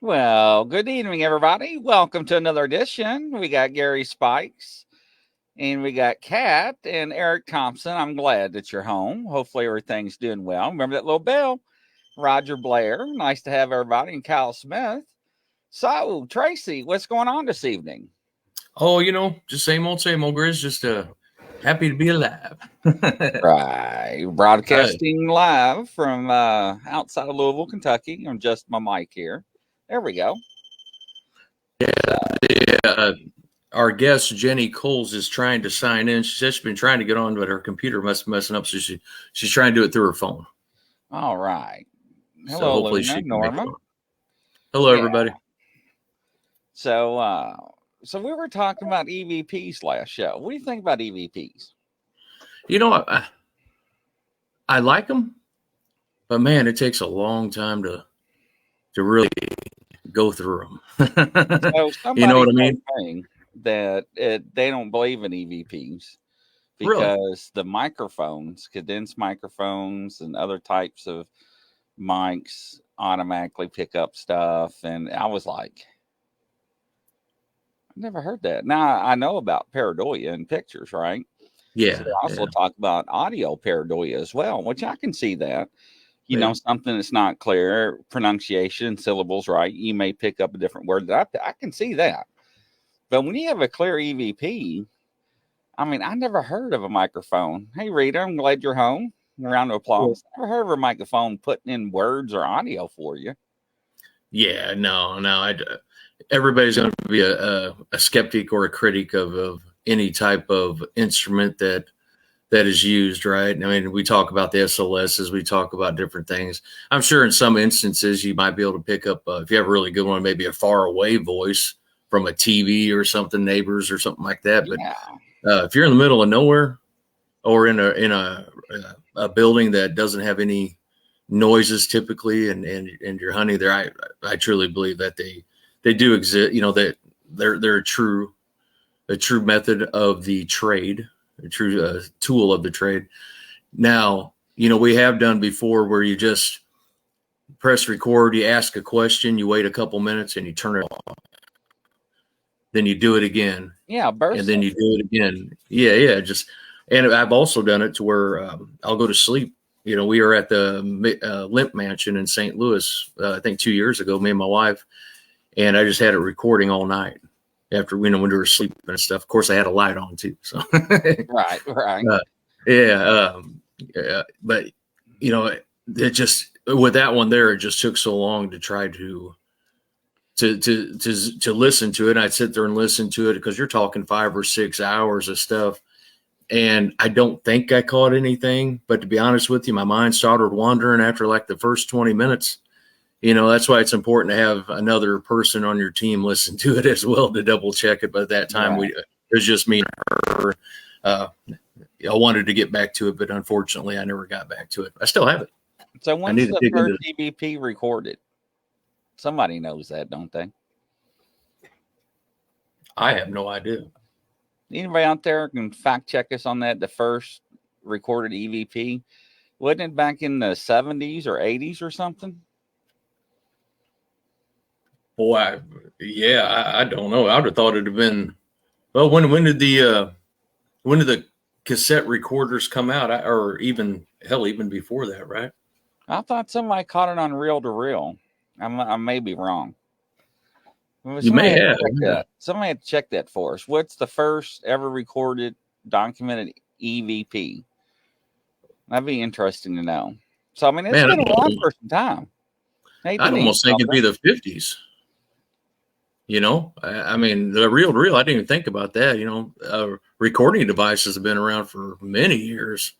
Well, good evening, everybody. Welcome to another edition. We got Gary Spikes and we got Kat and Eric Thompson. I'm glad that you're home. Hopefully, everything's doing well. Remember that little bell? Roger Blair. Nice to have everybody. And Kyle Smith. So, Tracy, what's going on this evening? Oh, just same old, Grizz. Just happy to be alive. Right. Right. Broadcasting live from outside of Louisville, Kentucky. I'm just my mic here. There we go. Yeah, our guest Jenny Coles is trying to sign in. She says she's been trying to get on, but her computer must be messing up, so she's trying to do it through her phone. All right. So Hello, hopefully Luna, she can make it Norma. on. Hello, Yeah. everybody. So we were talking about EVPs last show. What do you think about EVPs? You know, I like them, but man, it takes a long time to really go through them. So You know somebody what I told mean? me that they don't believe in EVPs Really? because the microphones, condensed microphones, and other types of mics automatically pick up stuff. And I was like, I never heard that. Now I know about pareidolia in pictures, right? So they Yeah, also yeah, talk about audio pareidolia as well, which I can see that. yeah. Something that's not clear, pronunciation, syllables, right? You may pick up a different word. I can see that. But when you have a clear EVP, I mean, I never heard of a microphone. Hey, Rita, I'm glad you're home. A round of applause. Never heard of a microphone putting in words or audio for you. Yeah, no. Everybody's going to be a skeptic or a critic of any type of instrument that is used, right? I mean, we talk about the SLSs, we talk about different things. I'm sure in some instances you might be able to pick up, if you have a really good one, maybe a far away voice from a TV or something, neighbors or something like that. But Yeah. if you're in the middle of nowhere or in a building that doesn't have any noises typically, and you're hunting there, I truly believe that they do exist. That they're a true method of the trade, a true tool of the trade. Now, we have done before where you just press record, you ask a question, you wait a couple minutes, and you turn it off. Then you do it again, Yeah. and Burst then you sensor. do it again. Yeah. And I've also done it to where I'll go to sleep. We were at the Limp Mansion in St. Louis, I think 2 years ago, me and my wife, and I just had it recording all night after when we were sleeping and stuff. Of course, I had a light on too. So, Right. Right. uh, yeah, but it just with that one there, it just took so long to try to listen to it. I'd sit there and listen to it because you're talking 5 or 6 hours of stuff, and I don't think I caught anything. But to be honest with you, my mind started wandering after like the first 20 minutes. That's why it's important to have another person on your team listen to it as well to double check it. But at that time, Right. it was just me and her. I wanted to get back to it, but unfortunately, I never got back to it. I still have it. So I when's need to the dig into first it. EVP recorded? Somebody knows that, don't they? I have no idea. Anybody out there can fact check us on that? The first recorded EVP, wasn't it back in the 70s or 80s or something? Boy, I don't know. I would have thought it'd have been. Well, when did the cassette recorders come out, or even hell, even before that, right? I thought somebody caught it on reel to reel. I may be wrong. Well, You may somebody had to have. check Yeah. that. Somebody had to check that for us. What's the first ever recorded documented EVP? That'd be interesting to know. So I mean, it's Man, been around for some time. Hate to I'd name almost think it'd something. be the 50s. I mean, the real to real. I didn't even think about that. Recording devices have been around for many years.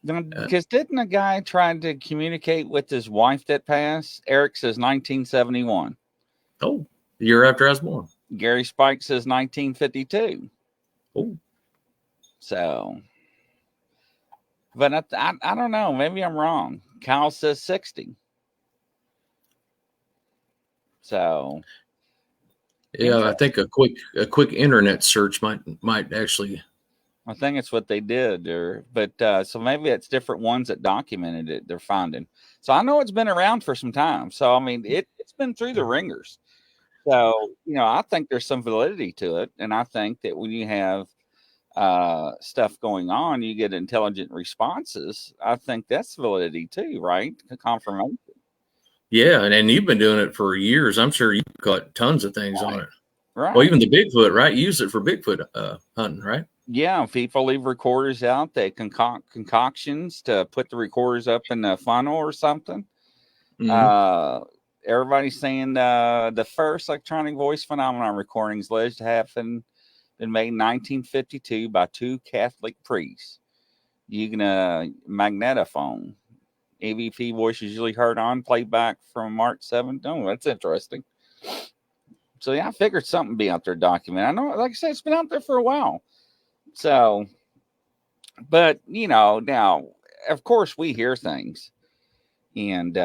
Because didn't a guy try to communicate with his wife that passed? Eric says 1971. Oh, the year after I was born. Gary Spike says 1952. Oh, So, but I don't know. Maybe I'm wrong. Kyle says 60. So, yeah. I interesting. think a quick internet search might actually. I think it's what they did. So maybe it's different ones that documented it they're finding. So I know it's been around for some time. So, I mean, it's been through the ringers. So, I think there's some validity to it. And I think that when you have stuff going on, you get intelligent responses. I think that's validity too, right? Confirmation. Yeah, and you've been doing it for years. I'm sure you've got tons of things on Right. it. Well, Right. even the Bigfoot, right? You use it for Bigfoot hunting, right? Yeah. People leave recorders out. They concoct concoctions to put the recorders up in the funnel or something. Mm-hmm. Uh, Everybody's saying the first electronic voice phenomenon recordings alleged to have been made in 1952 by two Catholic priests using a magnetophone. AVP voice is usually heard on playback from March 7th. Oh, that's interesting. So yeah, I figured something be out there documented. I know, like I said, it's been out there for a while. So, but now of course we hear things, and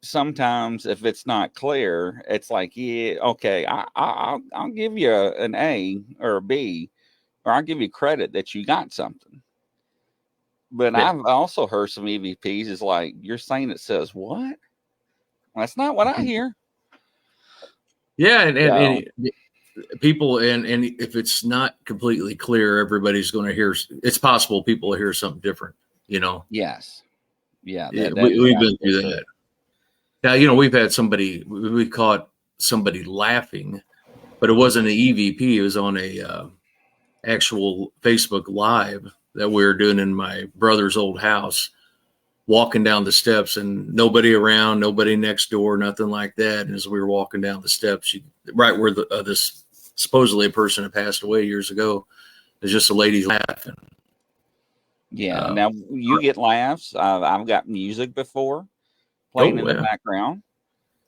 sometimes if it's not clear, it's like, yeah, okay, I'll give you an A or a B, or I'll give you credit that you got something. But Yeah. I've also heard some EVPs is like, you're saying it says what? That's not what I hear. Yeah, and, So and people, and if it's not completely clear, everybody's going to hear. It's possible people will hear something different. yes, yeah, Yeah, that is we've been through absolutely true. that. Now, we've had somebody, we caught somebody laughing, but it wasn't an EVP. It was on a actual Facebook Live that we were doing in my brother's old house, walking down the steps, and nobody around, nobody next door, nothing like that. And as we were walking down the steps, right where this supposedly a person had passed away years ago, there's just a lady laughing. Yeah. Uh, Now you get laughs. I've got music before playing oh, in the yeah, background.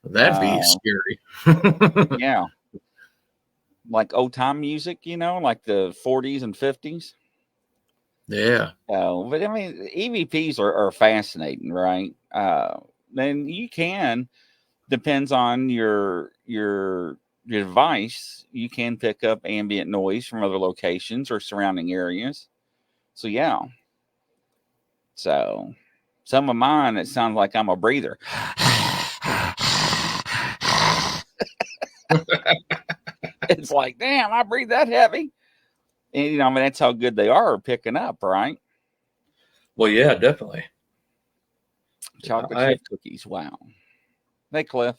that'd be Uh, scary. yeah, like old time music, like the 40s and 50s. Yeah. But I mean, EVPs are fascinating, right? Then you can, depends on your device, you can pick up ambient noise from other locations or surrounding areas. So yeah. So some of mine, it sounds like I'm a breather. It's like, damn, I breathe that heavy. And I mean, that's how good they are picking up, right? Well, yeah, definitely. Chocolate I chip cookies. Wow. Hey, Cliff.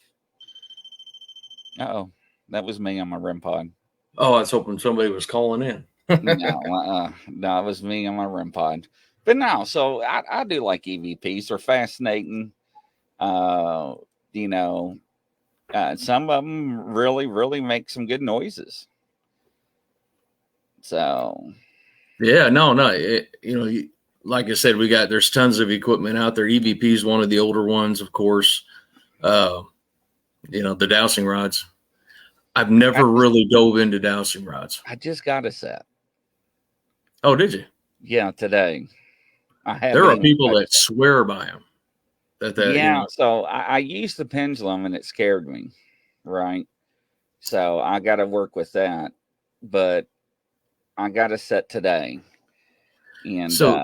Oh, that was me on my REM pod. Oh, I was hoping somebody was calling in. No, no, it was me on my REM pod. But no, so I do like EVPs. They're fascinating. Uh, you know, some of them really, really make some good noises. So, Yeah, no, like I said, there's tons of equipment out there. EVP is one of the older ones, of course. Uh, the dowsing rods. I've I never just, really dove into dowsing rods. I just got a set. Oh, did you? Yeah, today I haven't There are even people touched that it. swear by them. Yeah, so I used the pendulum and it scared me, right? So I got to work with that, but I got a set today, and So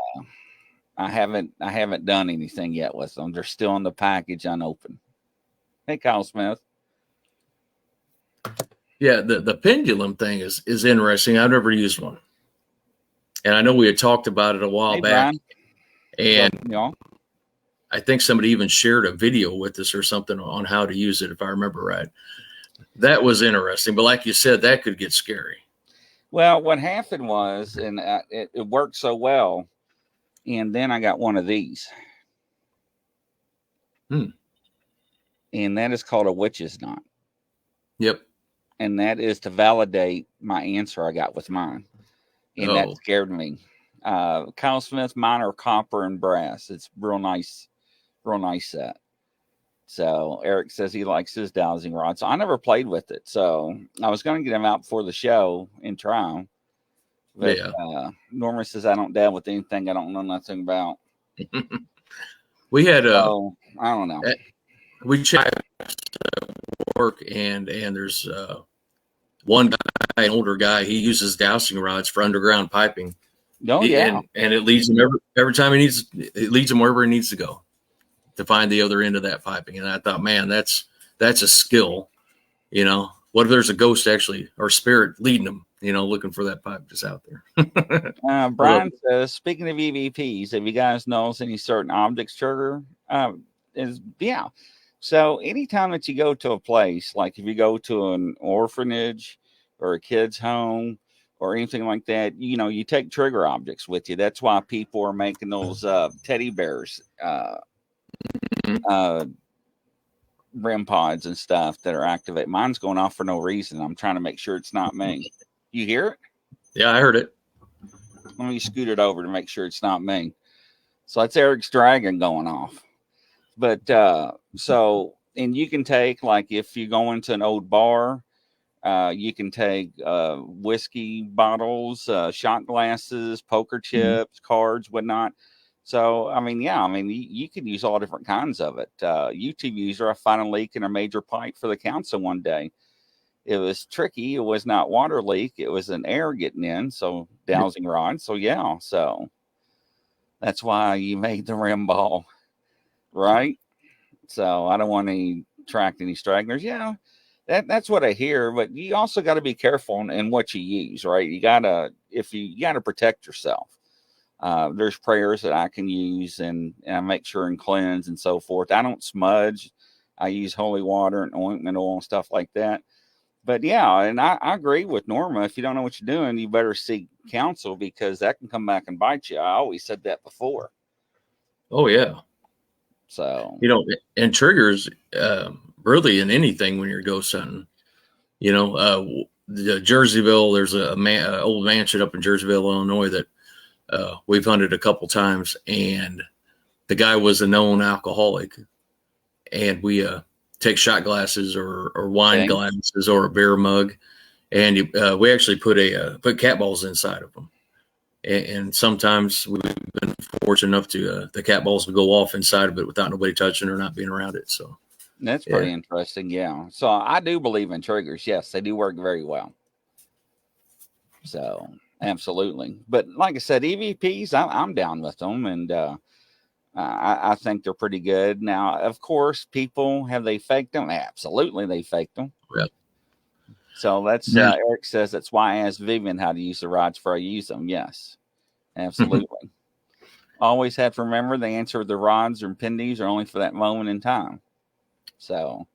I haven't done anything yet with them. They're still in the package unopened. Hey, Kyle Smith. yeah, the pendulum thing is interesting. I've never used one, and I know we had talked about it a while Hey, back, Brian. and Welcome, y'all. I think somebody even shared a video with us or something on how to use it, if I remember right. That was interesting, but like you said, that could get scary. Well, what happened was, and it worked so well, and then I got one of these, Hmm. and that is called a witch's knot, Yep. and that is to validate my answer I got with mine, and that Oh, scared me. Kyle Smith, mine are copper and brass. It's real nice set. So Eric says he likes his dowsing rod. So I never played with it. So I was going to get him out before the show and try him. But yeah. Norman says I don't dabble with anything I don't know nothing about. We had So I don't know. we checked work, and there's one guy, an older guy. He uses dowsing rods for underground piping. Oh yeah. And it leads him every time it leads him wherever he needs to go to find the other end of that piping. And I thought, man, that's a skill. You know, what if there's a ghost actually or spirit leading them? You know, looking for that pipe just out there. Well, Brian says, speaking of EVPs, have you guys noticed any certain objects trigger? Yeah. So anytime that you go to a place, like if you go to an orphanage or a kid's home or anything like that, you take trigger objects with you. That's why people are making those teddy bears, uh, REM pods and stuff that are activate. Mine's going off for no reason. I'm trying to make sure it's not me. You hear it? yeah, I heard it. Let me scoot it over to make sure it's not me. So that's Eric's dragon going off. But and you can take, like, if you go into an old bar, you can take whiskey bottles, shot glasses, poker chips, cards, whatnot. So, I mean, yeah, I mean, you can use all different kinds of it. YouTube user, I found a leak in a major pipe for the council one day. It was tricky. It was not water leak. It was an air getting in. So dowsing rod. So yeah. So that's why you made the rim ball, right? So I don't want to attract any stragglers. Yeah, that's what I hear. But you also got to be careful in what you use, right? You gotta protect yourself. There's prayers that I can use and I make sure and cleanse and so forth. I don't smudge. I use holy water and ointment oil and stuff like that. But yeah, and I agree with Norma. If you don't know what you're doing, you better seek counsel because that can come back and bite you. I always said that before. Oh yeah. So, You know, and triggers really in anything when you're ghost hunting. You know, the Jerseyville, there's a old mansion up in Jerseyville, Illinois that we've hunted a couple times, and the guy was a known alcoholic, and we take shot glasses or wine okay. glasses or a beer mug, and we actually put cat balls inside of them. And sometimes we've been fortunate enough to the cat balls to go off inside of it without nobody touching or not being around it. So That's yeah, pretty interesting. Yeah. So I do believe in triggers. Yes, they do work very well. So absolutely. But like I said, EVPs, I'm down with them, and I think they're pretty good. Now, of course, people have they faked them? Absolutely, they faked them. yeah. So that's Now, Eric says that's why I asked Vivian how to use the rods before I use them. Yes, absolutely. Always have to remember the answer of the rods or pendies are only for that moment in time. So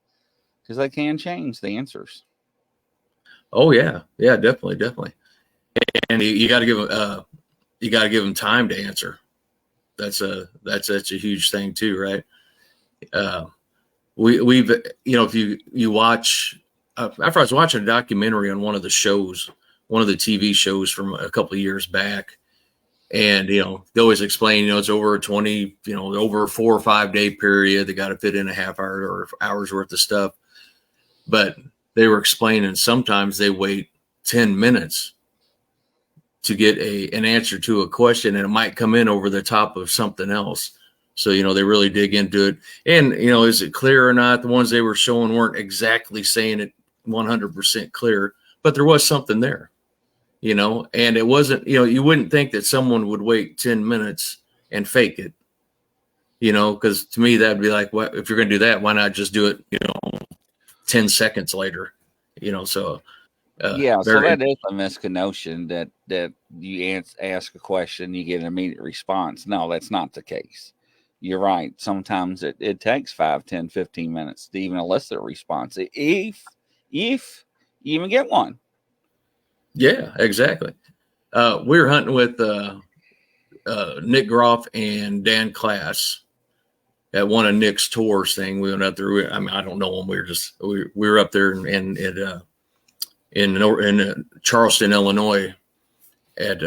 because they can change the answers. oh yeah, yeah, definitely, definitely. And you got to give them time to answer. That's a huge thing too, right? Uh, we've if you watch, after I was watching a documentary on one of the shows, one of the TV shows from a couple of years back, and they always explain, it's over a 20, over a 4 or 5 day period. They got to fit in a half hour or hours worth of stuff, but they were explaining sometimes they wait 10 minutes to get an answer to a question, and it might come in over the top of something else. So, they really dig into it. And, is it clear or not? The ones they were showing weren't exactly saying it 100% clear, but there was something there, and it wasn't, you wouldn't think that someone would wait 10 minutes and fake it, because to me, that'd be like, what, if you're going to do that, why not just do it, 10 seconds later, so. Yeah, so that is a misconception that you ask a question, you get an immediate response. No, that's not the case. You're right. Sometimes it takes 5, 10, 15 minutes to even elicit a response. If you even get one. Yeah, exactly. We were hunting with Nick Groff and Dan Class at one of Nick's tours thing. We went up there. I don't know them. We were up there in Charleston, Illinois, at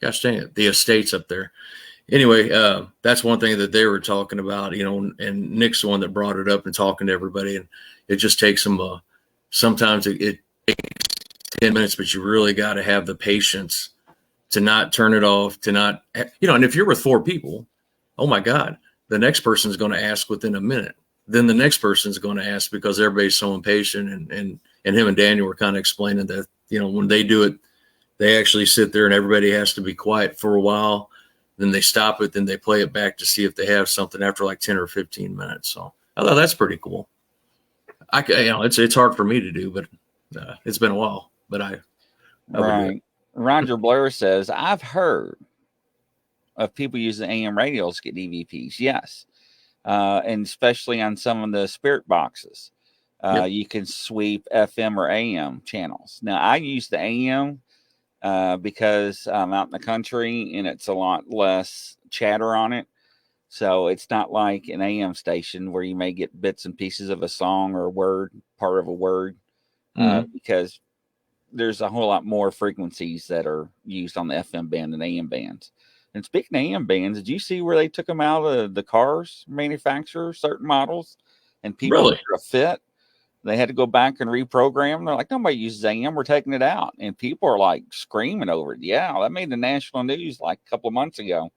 gosh dang it, the estates up there. Anyway, that's one thing that they were talking about, and Nick's the one that brought it up and talking to everybody. And it just takes them, sometimes it takes 10 minutes, but you really got to have the patience to not turn it off, to not, and if you're with 4 people, oh my God, the next person's going to ask within a minute. Then the next person's going to ask because everybody's so impatient. And him and Daniel were kind of explaining that, when they do it, they actually sit there and everybody has to be quiet for a while. Then they stop it. Then they play it back to see if they have something after like 10 or 15 minutes. So I thought that's pretty cool. It's hard for me to do, but it's been a while. But I would do it. Right. Roger Blair says, I've heard of people using AM radios to get EVPs. Yes. And especially on some of the spirit boxes. Yep. You can sweep FM or AM channels. Now, I use the AM because I'm out in the country and it's a lot less chatter on it. So it's not like an AM station where you may get bits and pieces of a song or a word, part of a word, because there's a whole lot more frequencies that are used on the FM band than AM bands. And speaking of AM bands, did you see where they took them out of the cars manufacturer, certain models, and people Really? were a fit? They had to go back and reprogram. They're like, nobody uses AM. We're taking it out. And people are like screaming over it. Yeah, that made the national news like a couple of months ago.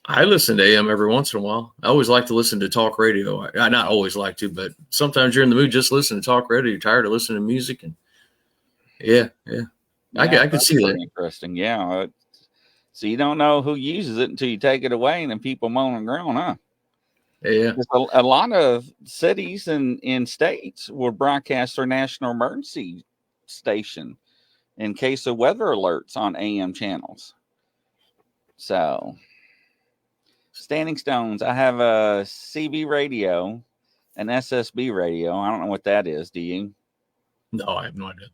I listen to AM every once in a while. I always like to listen to talk radio. I not always like to, but sometimes you're in the mood just listen to talk radio. You're tired of listening to music, and yeah. I could see that. Interesting. Yeah. So you don't know who uses it until you take it away, and then people moan and groan, huh? Yeah. A lot of cities and in states will broadcast their national emergency station in case of weather alerts on AM channels. So, Standing Stones, I have a CB radio, an SSB radio. I don't know what that is. Do you? No, I have no idea.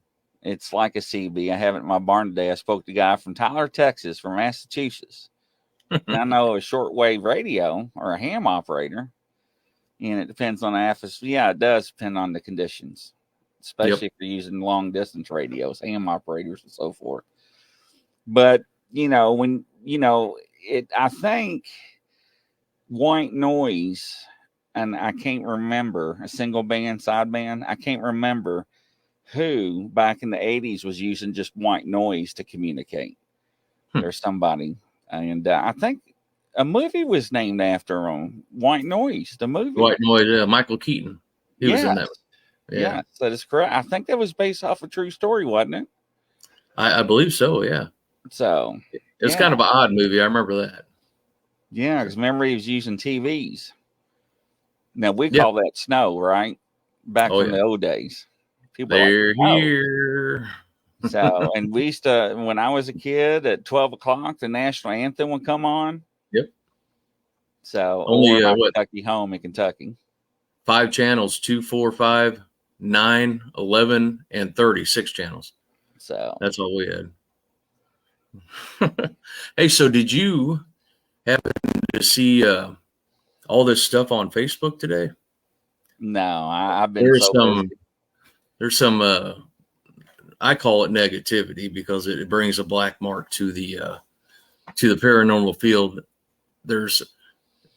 It's like a CB. I have it in my barn today. I spoke to a guy from Tyler, Texas, from Massachusetts. And I know a shortwave radio or a ham operator, and it depends on the atmosphere. Yeah, it does depend on the conditions, especially if you're using long distance radios, ham operators, and so forth. But I think white noise, and I can't remember a single band, sideband. I can't remember who back in the 80s was using just white noise to communicate. There's somebody, and I think a movie was named after him, White Noise, the movie. White Noise, Michael Keaton. He was in that. Yeah. Yes, that is correct. I think that was based off a true story, wasn't it? I believe so, yeah. So it's kind of an odd movie. I remember that. Yeah, because remember he was using TVs. Now we call that snow, right? Back from the old days. People they're like, here. So, and we used to, when I was a kid at 12 o'clock, the national anthem would come on. Yep. So, only Kentucky home in Kentucky. 5 channels, 2, 4, 5, 9, 11, and 36 channels. So, that's all we had. Hey, so did you happen to see all this stuff on Facebook today? No, I've been busy. There's some I call it negativity because it brings a black mark to the paranormal field. There's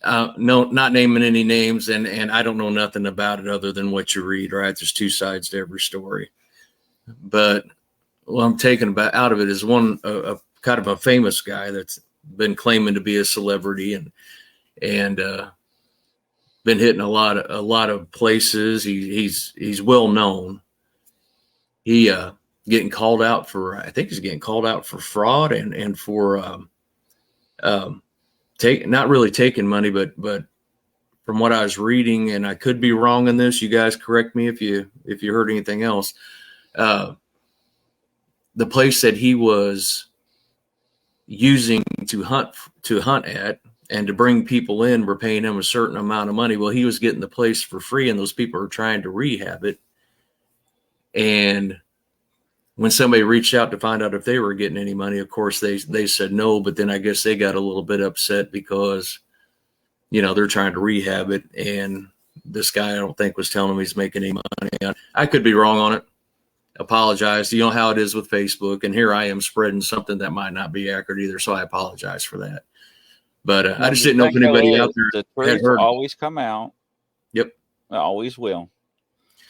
not naming any names, and I don't know nothing about it other than what you read, right? There's 2 sides to every story. But what I'm taking out of it is one kind of a famous guy that's been claiming to be a celebrity and been hitting a lot of places. He's well known. He getting called out for, I think he's getting called out for fraud and for not really taking money, but from what I was reading, and I could be wrong in this, you guys correct me if you heard anything else. The place that he was using to hunt at and to bring people in were paying him a certain amount of money. Well, he was getting the place for free, and those people are trying to rehab it. And when somebody reached out to find out if they were getting any money, of course they said no, but then I guess they got a little bit upset because, they're trying to rehab it. And this guy, I don't think, was telling them he's making any money. I could be wrong on it. Apologize. You know how it is with Facebook, and here I am spreading something that might not be accurate either. So I apologize for that. But I just didn't know if anybody out there had heard. Always come out. Yep. It always will.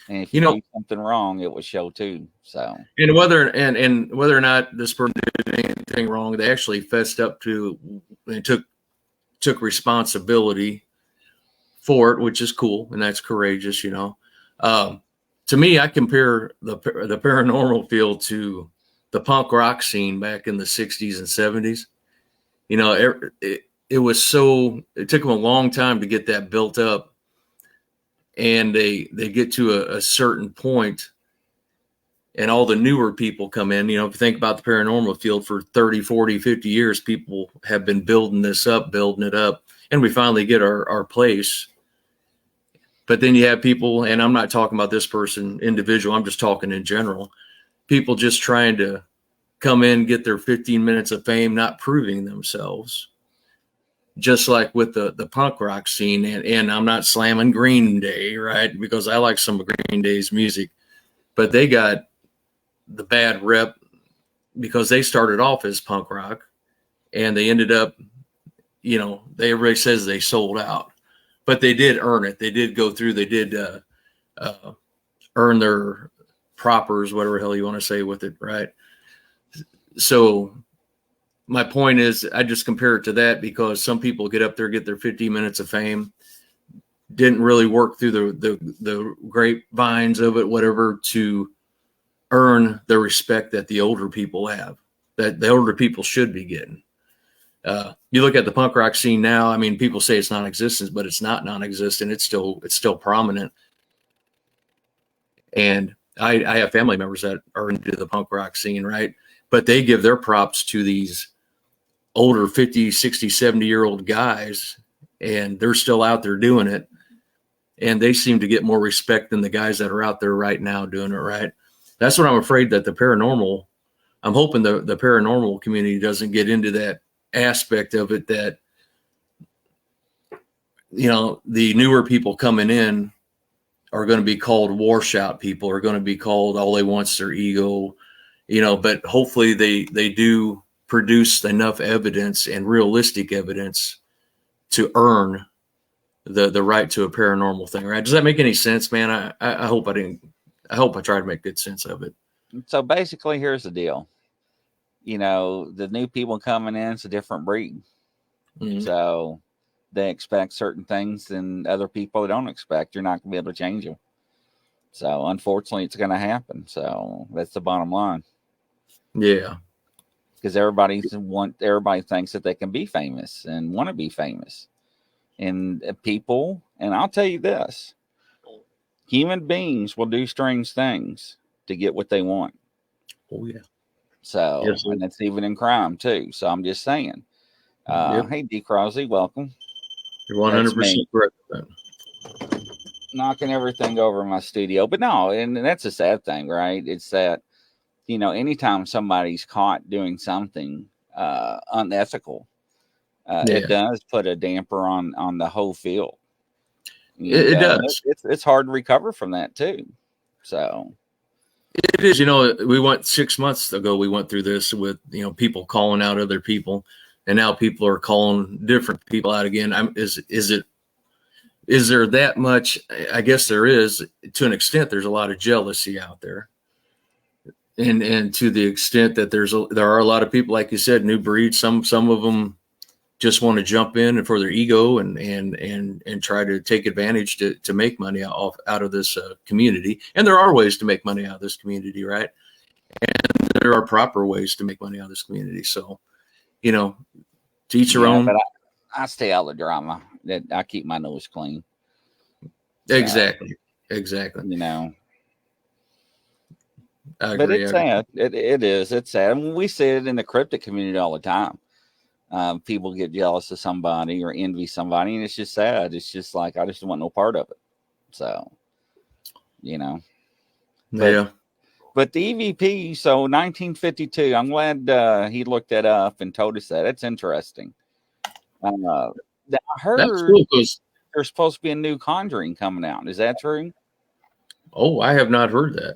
And if you do something wrong, it will show too. So, and whether or not this person did anything wrong, they actually fessed up to and took responsibility for it, which is cool, and that's courageous. To me, I compare the paranormal field to the punk rock scene back in the 60s and 70s. It took them a long time to get that built up. and they get to a certain point, and all the newer people come in. If you think about the paranormal field, for 30, 40, 50 years, people have been building it up, and we finally get our place. But then you have people, and I'm not talking about this person individual, I'm just talking in general, people just trying to come in, get their 15 minutes of fame, not proving themselves. Just like with the punk rock scene, and I'm not slamming Green Day, right? Because I like some of Green Day's music, but they got the bad rep because they started off as punk rock, and they ended up, everybody says they sold out, but they did earn it. They did go through, they did earn their propers, whatever the hell you want to say with it, right? So my point is, I just compare it to that, because some people get up there, get their 15 minutes of fame, didn't really work through the grapevines of it, whatever, to earn the respect that the older people have, that the older people should be getting. You look at the punk rock scene now, I mean, people say it's non-existent, but it's not non-existent. It's still prominent. And I have family members that are into the punk rock scene, right? But they give their props to these older 50, 60, 70-year-old guys, and they're still out there doing it. And they seem to get more respect than the guys that are out there right now doing it, right? That's what I'm afraid that I'm hoping the paranormal community doesn't get into that aspect of it, that, the newer people coming in are going to be called washout people, are going to be called all they want's their ego, but hopefully they do produce enough evidence and realistic evidence to earn the right to a paranormal thing, right? Does that make any sense, man? I hope I tried to make good sense of it. So basically, here's the deal. The new people coming in, it's a different breed. Mm-hmm. So they expect certain things than other people don't expect. You're not going to be able to change them. So unfortunately, it's going to happen. So that's the bottom line. Yeah. Because everybody thinks that they can be famous and want to be famous. And people, and I'll tell you this, human beings will do strange things to get what they want. Oh, yeah. So, yes, and that's even in crime, too. So I'm just saying. Yep. Hey, D. Crosby, welcome. You're 100% correct. Knocking everything over in my studio. But no, and that's a sad thing, right? It's that, anytime somebody's caught doing something unethical, it does put a damper on the whole field. It does. It's hard to recover from that, too. So it is. We went 6 months ago, we went through this with, people calling out other people, and now people are calling different people out again. Is there that much? I guess there is, to an extent. There's a lot of jealousy out there, and to the extent that there are a lot of people, like you said, new breed. Some of them just want to jump in for their ego and try to take advantage to make money out of this community. And there are ways to make money out of this community, right? And there are proper ways to make money out of this community. So, to each your own. But I stay out of the drama. I keep my nose clean. Exactly. I agree. But it's sad. It is. It's sad. I mean, we see it in the cryptid community all the time. People get jealous of somebody or envy somebody, and it's just sad. It's just like, I just want no part of it. So, But the EVP, so 1952, I'm glad he looked that up and told us that. It's interesting. I heard there's supposed to be a new Conjuring coming out. Is that true? Oh, I have not heard that.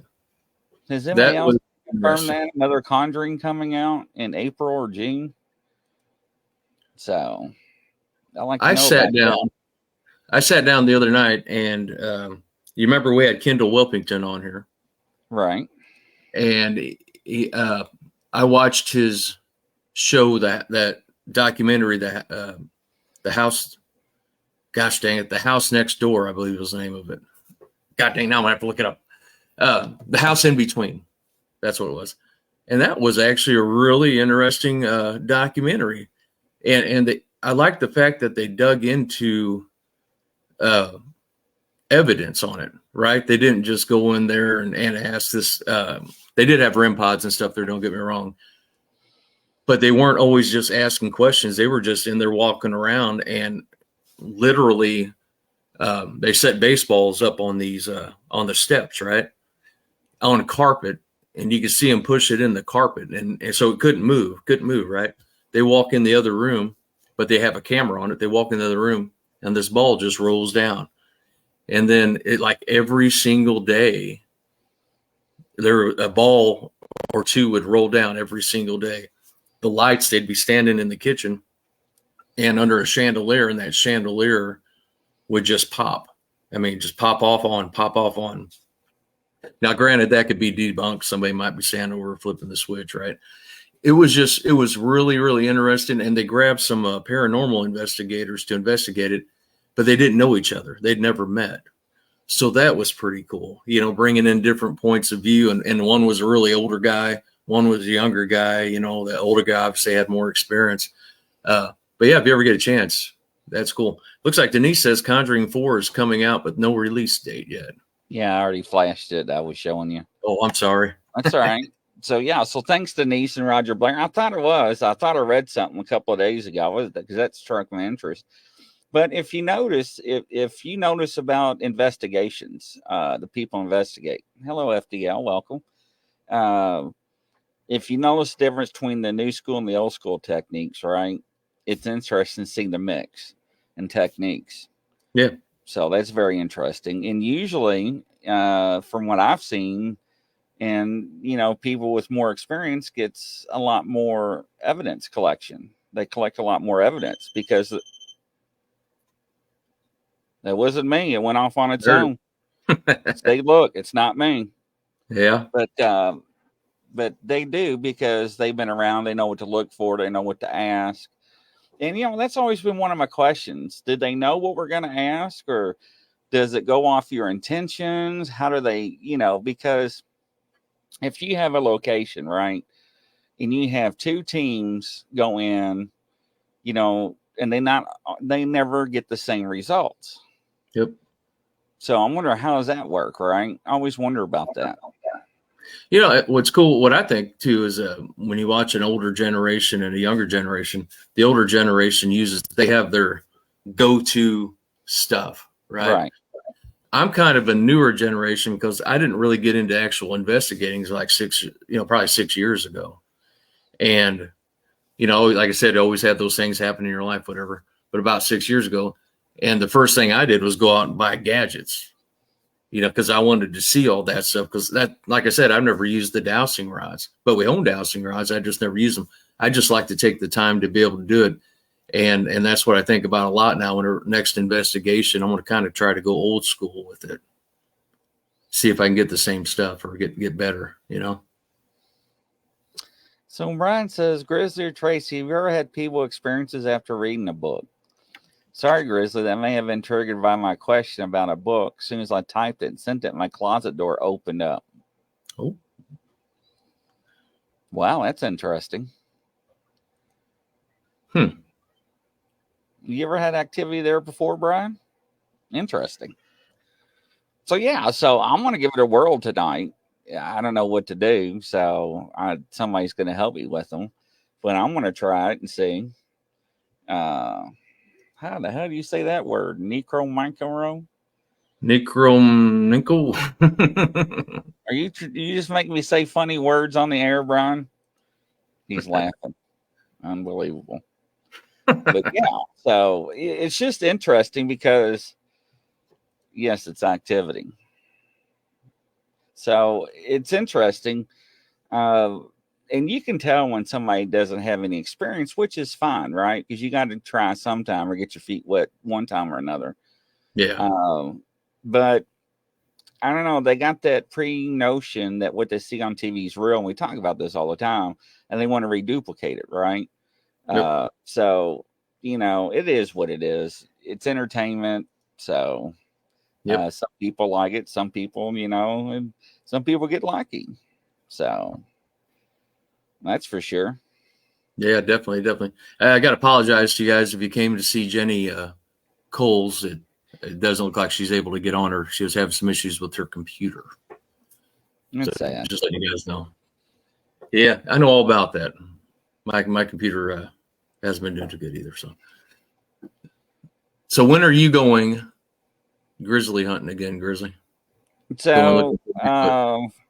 Has anybody else confirmed that? Another Conjuring coming out in April or June? So, I sat down the other night, and you remember we had Kendall Wilpington on here, right? And I watched his show, that documentary, the house. Gosh dang it, The House Next Door, I believe was the name of it. God dang, now I'm gonna have to look it up. The House in Between, that's what it was, and that was actually a really interesting documentary. And I like the fact that they dug into evidence on it, right? They didn't just go in there and ask this. They did have REM pods and stuff there, don't get me wrong. But they weren't always just asking questions. They were just in there walking around, and literally they set baseballs up on these on the steps, right? On a carpet, and you could see them push it in the carpet. And so it couldn't move, right? They walk in the other room, but they have a camera on it. They walk in the other room, and this ball just rolls down. And then it, like every single day, there a ball or two would roll down every single day. The lights, they'd be standing in the kitchen and under a chandelier, and that chandelier would just pop. I mean, just pop off on, pop off on. Now, granted, that could be debunked. Somebody might be standing over flipping the switch, right? It was really, really interesting. And they grabbed some paranormal investigators to investigate it, but they didn't know each other. They'd never met. So that was pretty cool, you know, bringing in different points of view. And one was a really older guy. One was a younger guy. You know, the older guy obviously had more experience. But yeah, if you ever get a chance, that's cool. Looks like Denise says Conjuring 4 is coming out, but no release date yet. Yeah, I already flashed it. I was showing you. Oh, I'm sorry. That's all right. So yeah, so thanks Denise and Roger Blair. I thought it was. I thought I read something a couple of days ago because that struck my interest. But if you notice, if you notice about investigations, the people investigate. Hello, FDL, welcome. If you notice the difference between the new school and the old school techniques, right? It's interesting to see the mix and techniques. Yeah. So that's very interesting. And usually, from what I've seen, and you know, people with more experience gets a lot more evidence collection. They collect a lot more evidence because that wasn't me. It went off on its own. Say, look, it's not me. Yeah. But they do because they've been around. They know what to look for. They know what to ask. And, you know, that's always been one of my questions. Did they know what we're going to ask, or does it go off your intentions? How do they, you know, because if you have a location, right, and you have two teams go in, you know, and they never get the same results. Yep. So I'm wondering, how does that work, right? I always wonder about that. You know, what's cool, what I think too, is when you watch an older generation and a younger generation, the older generation they have their go-to stuff, right? Right. I'm kind of a newer generation because I didn't really get into actual investigating until like probably 6 years ago. And, you know, like I said, always had those things happen in your life, whatever. But about 6 years ago, and the first thing I did was go out and buy gadgets. You know, because I wanted to see all that stuff. Because that, like I said, I've never used the dowsing rods, but we own dowsing rods. I just never use them. I just like to take the time to be able to do it, and that's what I think about a lot now. In our next investigation, I'm going to kind of try to go old school with it, see if I can get the same stuff or get better. You know. So Brian says, Grizzly or Tracy, have you ever had people experiences after reading a book? Sorry, Grizzly, that may have been triggered by my question about a book. As soon as I typed it and sent it, my closet door opened up. Oh. Wow, that's interesting. You ever had activity there before, Brian? Interesting. So, yeah, so I'm going to give it a whirl tonight. I don't know what to do, so somebody's going to help me with them. But I'm going to try it and see. How the hell do you say that word? Necromancer? Necromancer. Are you just making me say funny words on the air, Brian? He's laughing. Unbelievable. But yeah, so it's just interesting because, yes, it's activity. So it's interesting. And you can tell when somebody doesn't have any experience, which is fine, right? Because you got to try sometime or get your feet wet one time or another. Yeah. But I don't know. They got that pre-notion that what they see on TV is real. And we talk about this all the time. And they want to reduplicate it, right? Yep. So, you know, it is what it is. It's entertainment. So some people like it. Some people, you know, and some people get lucky. So that's for sure. Yeah, definitely. I got to apologize to you guys if you came to see Jenny Coles it doesn't look like she's able to get on her. She was having some issues with her computer. That's sad. Just letting you guys know. Yeah, I know all about that. My computer hasn't been doing too good either. So when are you going grizzly hunting again, Grizzly? So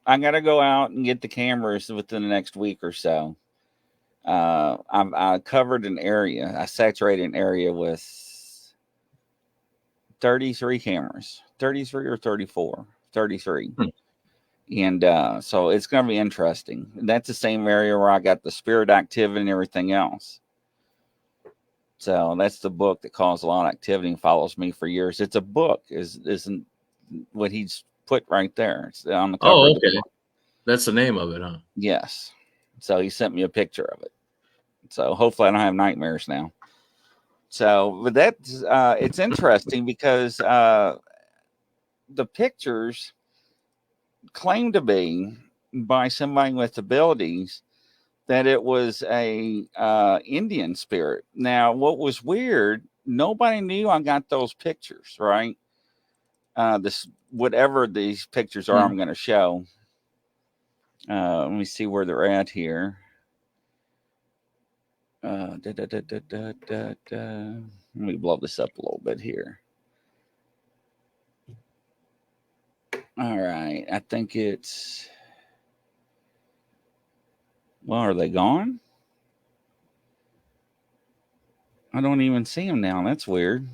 I got to go out and get the cameras within the next week or so. I covered an area. I saturated an area with 33 cameras, 33 or 34, 33. And so it's going to be interesting. That's the same area where I got the spirit activity and everything else. So that's the book that caused a lot of activity and follows me for years. It's a book, isn't what he's put right there. It's on the cover. Oh, of the okay. book. That's the name of it, huh? Yes. So he sent me a picture of it. So hopefully I don't have nightmares now. So, but that's it's interesting because the pictures claim to be by somebody with abilities that it was a Indian spirit. Now, what was weird, nobody knew I got those pictures, right? This whatever these pictures are, I'm going to show. Let me see where they're at here. Let me blow this up a little bit here. All right, I think it's. Well, are they gone? I don't even see them now. That's weird.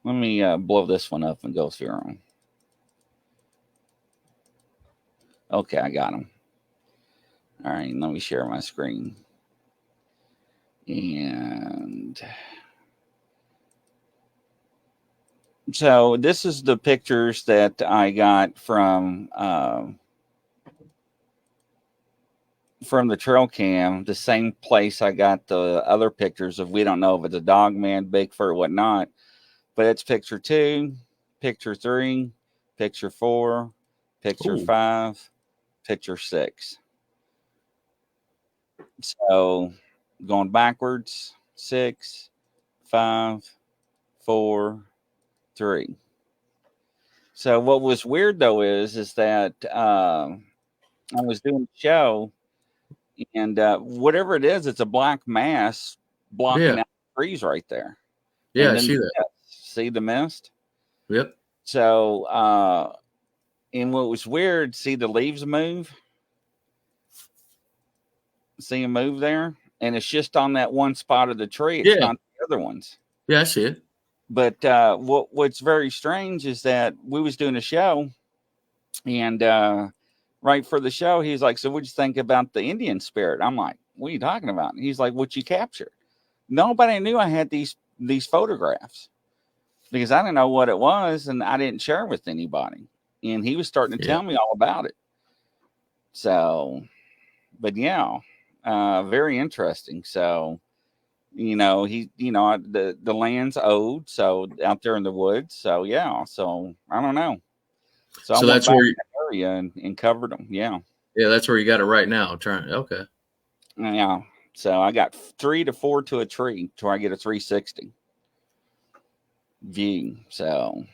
Let me blow this one up and go through them. Okay, I got them. All right, let me share my screen. And so this is the pictures that I got from the trail cam, the same place I got the other pictures of. We don't know if it's a dog man, Bigfoot, or whatnot, but it's picture 2, picture 3, picture 4, picture 5, picture 6. So going backwards, 6, 5, 4, 3. So what was weird though is that I was doing a show, and whatever it is, it's a black mass blocking out the trees right there. Yeah, And I then see that. See the mist? Yep. So, and what was weird, see the leaves move? See them move there? And it's just on that one spot of the tree. It's not the other ones. Yeah, I see it. But what's very strange is that we was doing a show, and right for the show, he's like, "So what'd you think about the Indian spirit?" I'm like, "What are you talking about?" And he's like, "What you captured?" Nobody knew I had these photographs because I didn't know what it was, and I didn't share it with anybody. And he was starting to tell me all about it. So, but yeah, very interesting. So, the land's owed, so out there in the woods. So yeah, so I don't know. So I went that's back where to that area and covered them. Yeah. Yeah, that's where you got it right now. Okay. Yeah. So I got 3 to 4 to a tree till I get a 360 view. So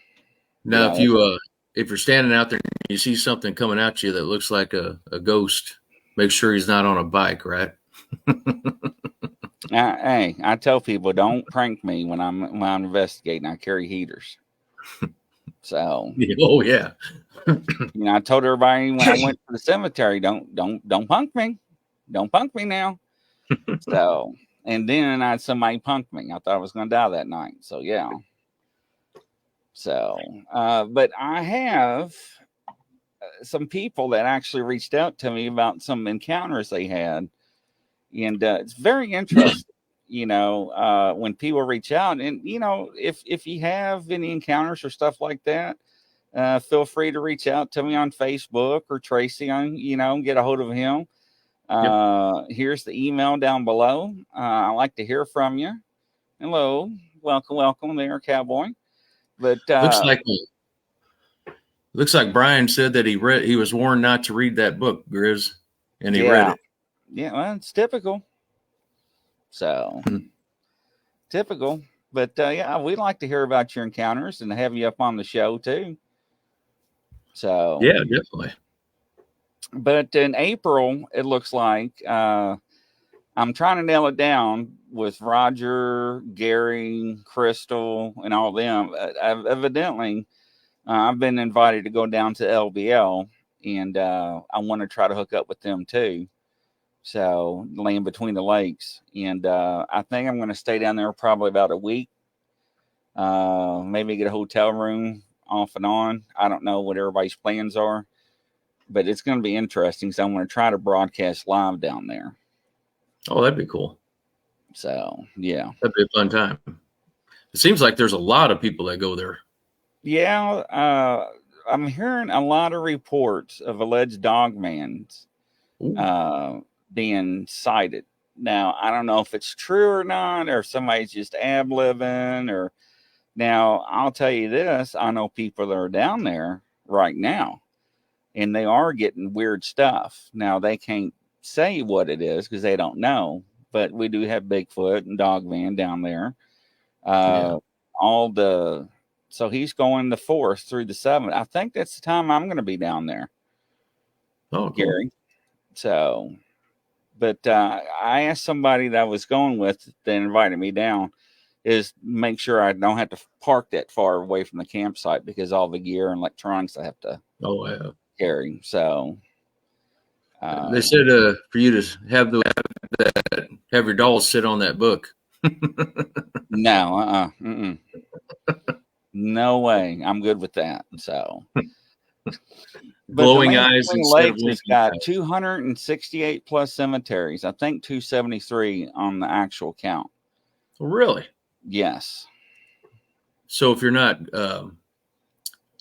now, if you're standing out there and you see something coming at you that looks like a ghost, make sure he's not on a bike, right? Hey, I tell people don't prank me when I'm investigating. I carry heaters. So oh yeah. I told everybody when I went to the cemetery, don't punk me. Don't punk me now. So, and then I had somebody punk me. I thought I was going to die that night. So yeah. So, but I have some people that actually reached out to me about some encounters they had, and it's very interesting. When people reach out, and if you have any encounters or stuff like that, feel free to reach out to me on Facebook or Tracy on, get a hold of him. Here's the email down below. I like to hear from you. Hello, welcome there, cowboy. But looks like Brian said that he was warned not to read that book, Grizz, and he read it. Yeah, well, it's typical. So typical. But yeah, we'd like to hear about your encounters and have you up on the show too. So Yeah, definitely. but in April, it looks like I'm trying to nail it down with Roger, Gary, Crystal, and all them. Evidently, I've been invited to go down to LBL, and I want to try to hook up with them too. So, land between the lakes. And I think I'm going to stay down there probably about a week. Maybe get a hotel room off and on. I don't know what everybody's plans are, but it's going to be interesting. So, I'm going to try to broadcast live down there. Oh, that'd be cool. So, yeah. That'd be a fun time. It seems like there's a lot of people that go there. Yeah. I'm hearing a lot of reports of alleged dogmans being sighted. Now, I don't know if it's true or not, or if somebody's just ab living, or now I'll tell you this, I know people that are down there right now and they are getting weird stuff. Now they can't say what it is because they don't know, but we do have Bigfoot and Dogman down there. Yeah. So he's going the 4th through the 7th. I think that's the time I'm going to be down there, Oh, cool. Gary. So, but I asked somebody that I was going with that invited me down is make sure I don't have to park that far away from the campsite because all the gear and electronics I have to carry. So they said for you to have your dolls sit on that book. no, no way. I'm good with that. So. Glowing eyes instead of Lakes has got 268 plus cemeteries. I think 273 on the actual count. Really? Yes. So if you're not,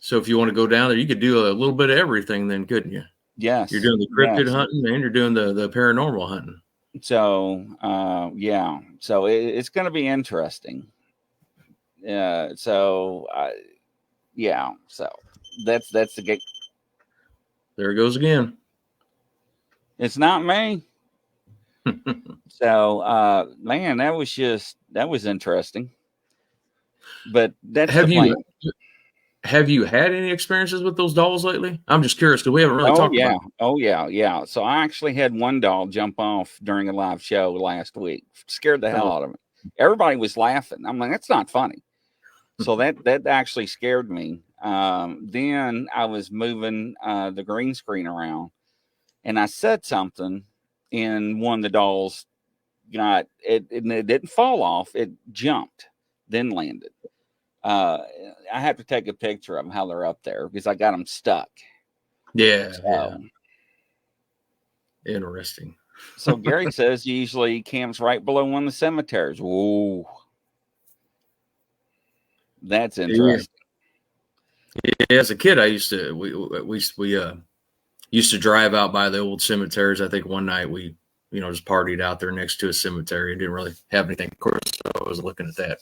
so if you want to go down there, you could do a little bit of everything then, couldn't you? Yes. You're doing the cryptid hunting and you're doing the paranormal hunting. So, yeah. So it's going to be interesting. Yeah. So, yeah. So that's the gate. There it goes again. It's not me. So, man, that was interesting. But that's the plan. Have you had any experiences with those dolls lately? I'm just curious because we haven't really talked about it. Oh, yeah. So I actually had one doll jump off during a live show last week. Scared the hell out of me. Everybody was laughing. I'm like, that's not funny. So that actually scared me. Then I was moving the green screen around, and I said something, and one of the dolls got it. And it didn't fall off. It jumped, then landed. I have to take a picture of them how they're up there because I got them stuck. Yeah. Interesting. So Gary says he usually camps right below one of the cemeteries. Whoa. That's interesting. Yeah, as a kid, I used to we used to drive out by the old cemeteries. I think one night we just partied out there next to a cemetery and didn't really have anything. Of course, so I was looking at that.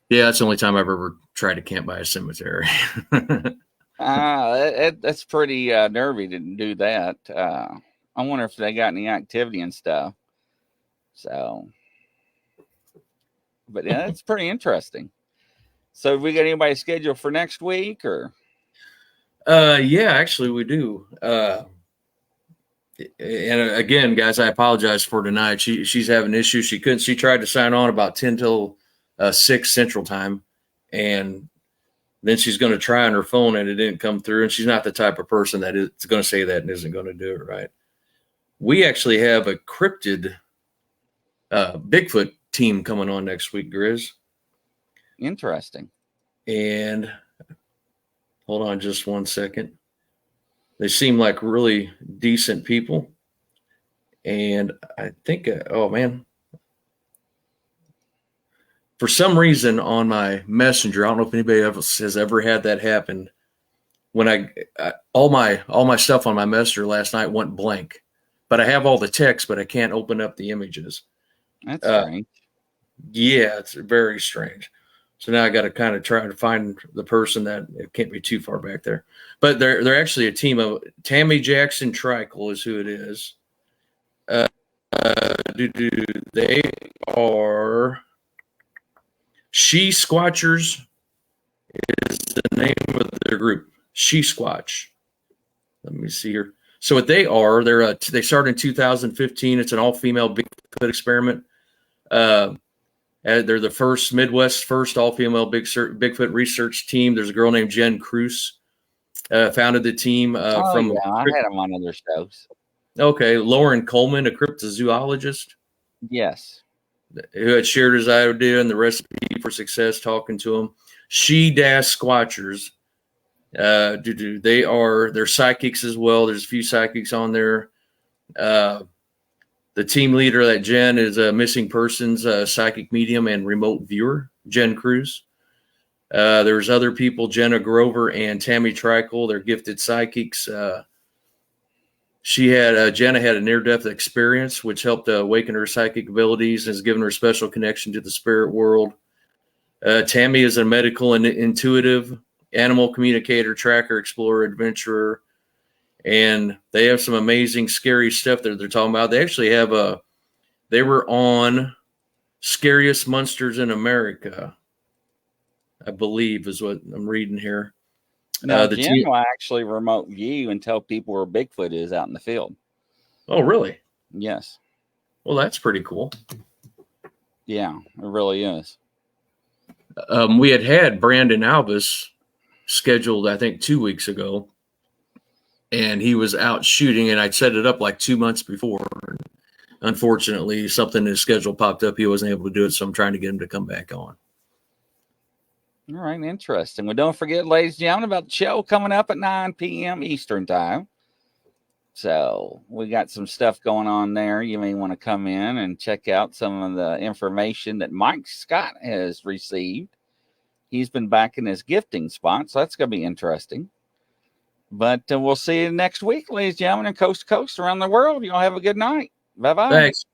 Yeah, that's the only time I've ever tried to camp by a cemetery. That's pretty nervy to do that. I wonder if they got any activity and stuff. So, but yeah, it's pretty interesting. So, we got anybody scheduled for next week or? Yeah, actually, we do. And again, guys, I apologize for tonight. She's having issues. She tried to sign on about 10 till 6 Central Time, and then she's going to try on her phone, and it didn't come through. And she's not the type of person that is going to say that and isn't going to do it right. We actually have a cryptid Bigfoot team coming on next week, Grizz. Interesting. And hold on just one second. They seem like really decent people. And I think, oh man, for some reason on my messenger, I don't know if anybody else has ever had that happen. When all my stuff on my messenger last night went blank, but I have all the text, but I can't open up the images. That's strange. Yeah, it's very strange. So now I got to kind of try to find the person that it can't be too far back there. But they're actually a team of Tammy Jackson Tricle is who it is. They are She Squatchers is the name of their group. She Squatch. Let me see here. So what they are, they started in 2015. It's an all-female Bigfoot experiment. They're the first Midwest first all-female Bigfoot research team. There's a girl named Jen Cruz founded the team from. Yeah, I had them on other shows. Okay, Lauren Coleman, a cryptozoologist. Yes. Who had shared his idea and the recipe for success talking to him. She-Squatchers. They're psychics as well. There's a few psychics on there. The team leader, that Jen, is a missing persons psychic medium and remote viewer, Jen Cruz. There's other people, Jenna Grover and Tammy Trickle. They're gifted psychics. Jenna had a near-death experience, which helped awaken her psychic abilities and has given her a special connection to the spirit world. Tammy is a medical and intuitive animal communicator, tracker, explorer, adventurer, and they have some amazing, scary stuff that they're talking about. They actually have they were on Scariest Monsters in America, I believe, is what I'm reading here. Now, Jen will actually remote view and tell people where Bigfoot is out in the field. Oh, really? Yes. Well, that's pretty cool. Yeah, it really is. We had Brandon Alvis scheduled, I think, 2 weeks ago, and he was out shooting, and I'd set it up like 2 months before. Unfortunately, something in his schedule popped up. He wasn't able to do it, so I'm trying to get him to come back on. All right, interesting. Well, don't forget, ladies and gentlemen, about the show coming up at 9 p.m. Eastern time. So we got some stuff going on there. You may want to come in and check out some of the information that Mike Scott has received. He's been back in his gifting spot, so that's going to be interesting. But we'll see you next week, ladies and gentlemen, and coast to coast around the world. Y'all have a good night. Bye-bye. Thanks.